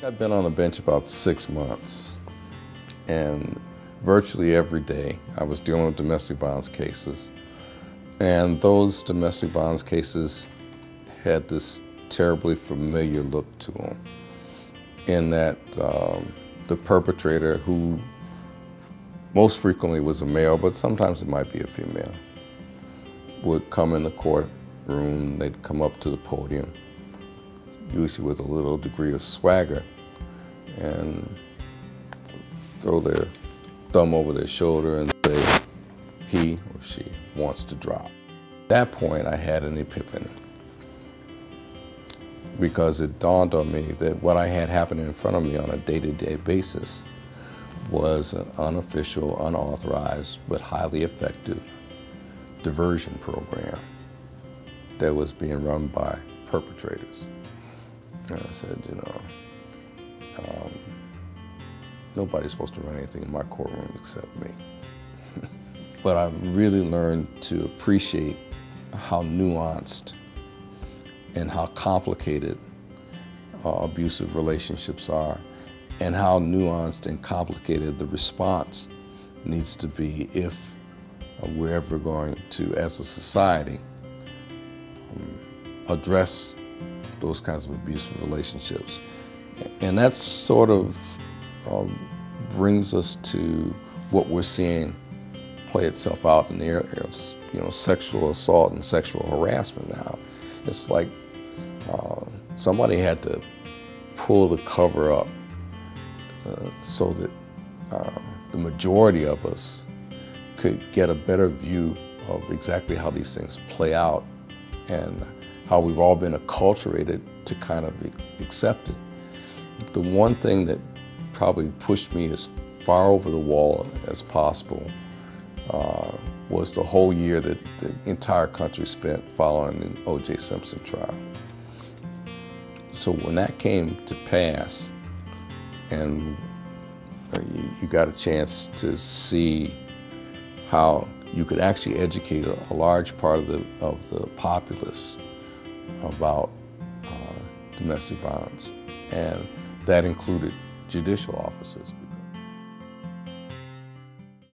I've been on the bench about 6 months, and virtually every day I was dealing with domestic violence cases. And those domestic violence cases had this terribly familiar look to them, in that the perpetrator, who most frequently was a male, but sometimes it might be a female, would come in the courtroom. They'd come up to the podium, usually with a little degree of swagger, and throw their thumb over their shoulder and say, he or she wants to drop. At that point, I had an epiphany, because it dawned on me that what I had happening in front of me on a day-to-day basis was an unofficial, unauthorized, but highly effective diversion program that was being run by perpetrators. And I said, nobody's supposed to run anything in my courtroom except me. But I really learned to appreciate how nuanced and how complicated abusive relationships are, and how nuanced and complicated the response needs to be if we're ever going to, as a society, address those kinds of abusive relationships. And that sort of brings us to what we're seeing play itself out in the area of sexual assault and sexual harassment now. It's like somebody had to pull the cover up so that the majority of us could get a better view of exactly how these things play out and how we've all been acculturated to kind of accept it. The one thing that probably pushed me as far over the wall as possible was the whole year that the entire country spent following the O.J. Simpson trial. So when that came to pass, and you got a chance to see how you could actually educate a large part of the populace about domestic violence, and that included judicial officers.